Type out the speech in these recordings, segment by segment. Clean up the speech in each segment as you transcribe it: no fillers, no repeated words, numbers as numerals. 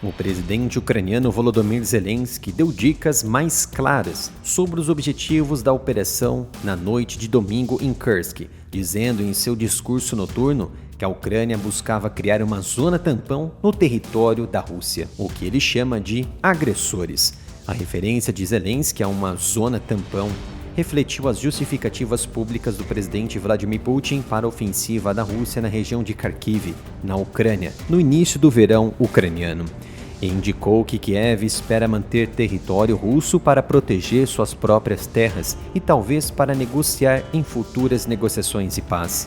O presidente ucraniano Volodymyr Zelensky deu dicas mais claras sobre os objetivos da operação na noite de domingo em Kursk, dizendo em seu discurso noturno que a Ucrânia buscava criar uma zona tampão no território da Rússia, o que ele chama de agressores. A referência de Zelensky a uma zona tampão refletiu as justificativas públicas do presidente Vladimir Putin para a ofensiva da Rússia na região de Kharkiv, na Ucrânia, no início do verão ucraniano. E indicou que Kiev espera manter território russo para proteger suas próprias terras e talvez para negociar em futuras negociações de paz.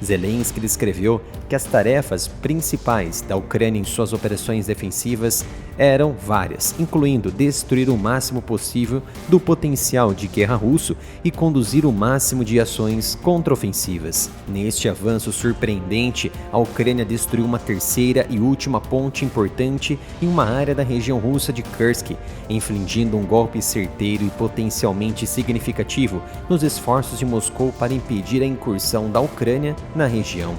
Zelensky descreveu que as tarefas principais da Ucrânia em suas operações defensivas eram várias, incluindo destruir o máximo possível do potencial de guerra russo e conduzir o máximo de ações contraofensivas. Neste avanço surpreendente, a Ucrânia destruiu uma terceira e última ponte importante em uma área da região russa de Kursk, infligindo um golpe certeiro e potencialmente significativo nos esforços de Moscou para impedir a incursão da Ucrânia na região.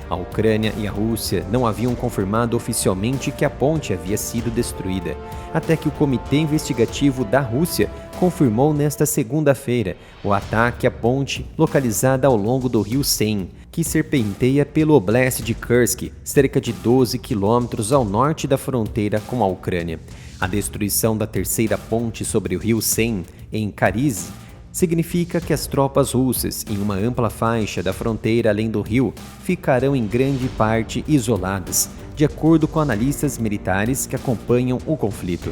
A Ucrânia e a Rússia não haviam confirmado oficialmente que a ponte havia sido destruída, até que o Comitê Investigativo da Rússia confirmou nesta segunda-feira o ataque à ponte localizada ao longo do rio Seine, que serpenteia pelo oblast de Kursk, cerca de 12 quilômetros ao norte da fronteira com a Ucrânia. A destruição da terceira ponte sobre o rio Seine, em Kariz, significa que as tropas russas, em uma ampla faixa da fronteira além do rio, ficarão em grande parte isoladas, de acordo com analistas militares que acompanham o conflito.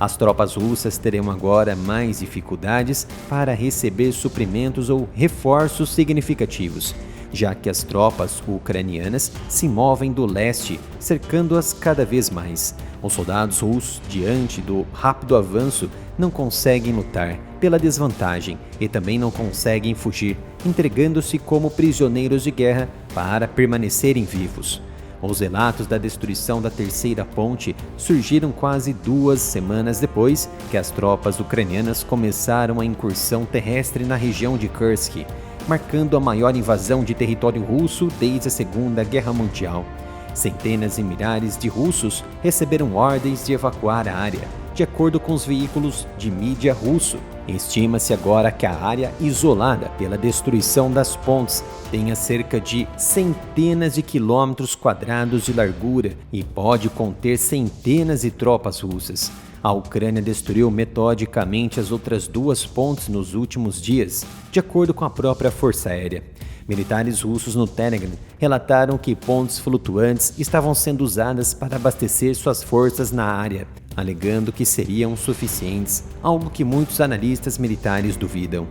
As tropas russas terão agora mais dificuldades para receber suprimentos ou reforços significativos, já que as tropas ucranianas se movem do leste, cercando-as cada vez mais. Os soldados russos, diante do rápido avanço, não conseguem lutar pela desvantagem e também não conseguem fugir, entregando-se como prisioneiros de guerra para permanecerem vivos. Os relatos da destruição da terceira ponte surgiram quase 2 semanas depois que as tropas ucranianas começaram a incursão terrestre na região de Kursk, marcando a maior invasão de território russo desde a Segunda Guerra Mundial. Centenas e milhares de russos receberam ordens de evacuar a área, de acordo com os veículos de mídia russo. Estima-se agora que a área isolada pela destruição das pontes tenha cerca de centenas de quilômetros quadrados de largura e pode conter centenas de tropas russas. A Ucrânia destruiu metodicamente as outras 2 pontes nos últimos dias, de acordo com a própria Força Aérea. Militares russos no Telegram relataram que pontes flutuantes estavam sendo usadas para abastecer suas forças na área, alegando que seriam suficientes, algo que muitos analistas militares duvidam.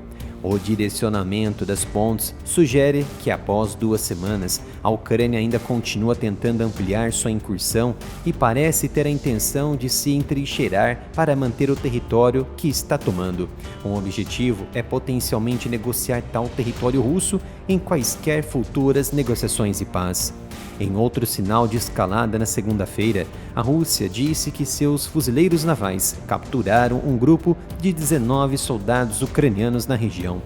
O direcionamento das pontes sugere que, após 2 semanas, a Ucrânia ainda continua tentando ampliar sua incursão e parece ter a intenção de se entrincheirar para manter o território que está tomando. Um objetivo é potencialmente negociar tal território russo em quaisquer futuras negociações de paz. Em outro sinal de escalada na segunda-feira, a Rússia disse que seus fuzileiros navais capturaram um grupo de 19 soldados ucranianos na região.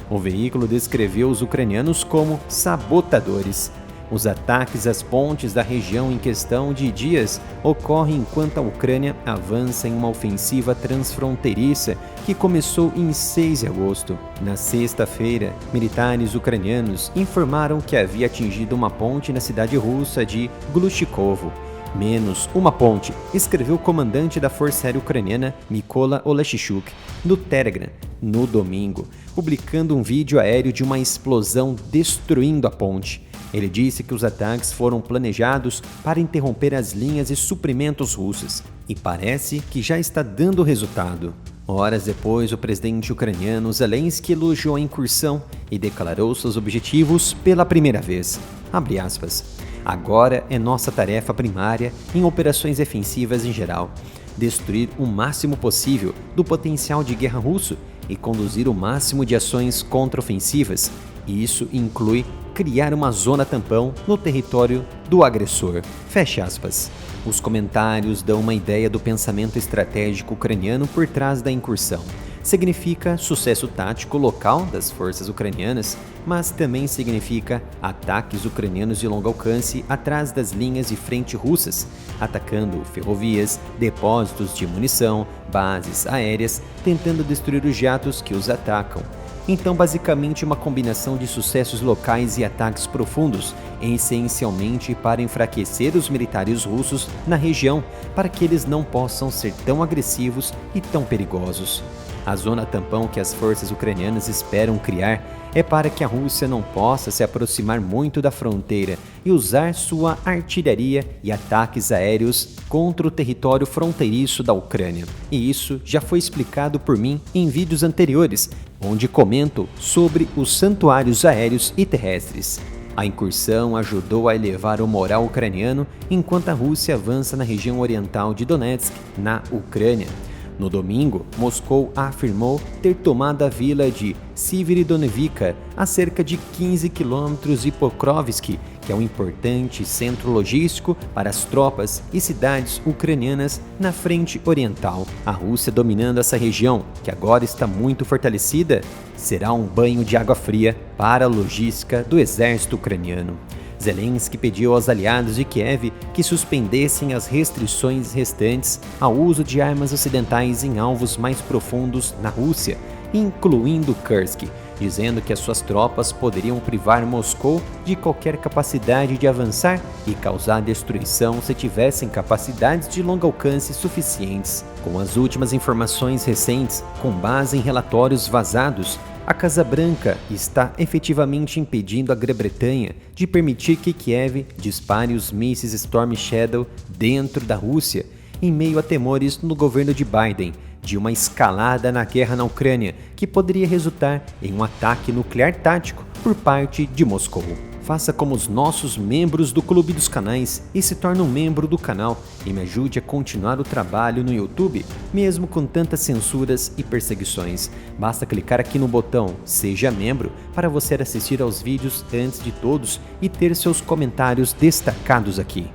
O veículo descreveu os ucranianos como sabotadores. Os ataques às pontes da região em questão de dias ocorrem enquanto a Ucrânia avança em uma ofensiva transfronteiriça que começou em 6 de agosto. Na sexta-feira, militares ucranianos informaram que havia atingido uma ponte na cidade russa de Glushikovo. Menos uma ponte, escreveu o comandante da Força Aérea Ucraniana Mykola Oleshchuk no Telegram no domingo, publicando um vídeo aéreo de uma explosão destruindo a ponte. Ele disse que os ataques foram planejados para interromper as linhas de suprimentos russas e parece que já está dando resultado. Horas depois, o presidente ucraniano Zelensky elogiou a incursão e declarou seus objetivos pela primeira vez. Abre aspas. Agora é nossa tarefa primária em operações defensivas em geral, destruir o máximo possível do potencial de guerra russo e conduzir o máximo de ações contraofensivas. Isso inclui criar uma zona tampão no território do agressor. Fecha aspas. Os comentários dão uma ideia do pensamento estratégico ucraniano por trás da incursão. significa sucesso tático local das forças ucranianas, mas também significa ataques ucranianos de longo alcance atrás das linhas de frente russas, atacando ferrovias, depósitos de munição, bases aéreas, tentando destruir os jatos que os atacam. Então, basicamente, uma combinação de sucessos locais e ataques profundos, essencialmente para enfraquecer os militares russos na região, para que eles não possam ser tão agressivos e tão perigosos. A zona tampão que as forças ucranianas esperam criar é para que a Rússia não possa se aproximar muito da fronteira e usar sua artilharia e ataques aéreos contra o território fronteiriço da Ucrânia. E isso já foi explicado por mim em vídeos anteriores, onde comento sobre os santuários aéreos e terrestres. A incursão ajudou a elevar o moral ucraniano enquanto a Rússia avança na região oriental de Donetsk, na Ucrânia. No domingo, Moscou afirmou ter tomado a vila de Severodonevka, a cerca de 15 quilômetros de Pokrovsk, que é um importante centro logístico para as tropas e cidades ucranianas na frente oriental. A Rússia dominando essa região, que agora está muito fortalecida, será um banho de água fria para a logística do exército ucraniano. Zelensky pediu aos aliados de Kiev que suspendessem as restrições restantes ao uso de armas ocidentais em alvos mais profundos na Rússia, incluindo Kursk, dizendo que as suas tropas poderiam privar Moscou de qualquer capacidade de avançar e causar destruição se tivessem capacidades de longo alcance suficientes. Com as últimas informações recentes, com base em relatórios vazados, a Casa Branca está efetivamente impedindo a Grã-Bretanha de permitir que Kiev dispare os mísseis Storm Shadow dentro da Rússia, em meio a temores no governo de Biden de uma escalada na guerra na Ucrânia, que poderia resultar em um ataque nuclear tático por parte de Moscou. Faça como os nossos membros do Clube dos Canais e se torne um membro do canal e me ajude a continuar o trabalho no YouTube, mesmo com tantas censuras e perseguições. Basta clicar aqui no botão Seja Membro para você assistir aos vídeos antes de todos e ter seus comentários destacados aqui.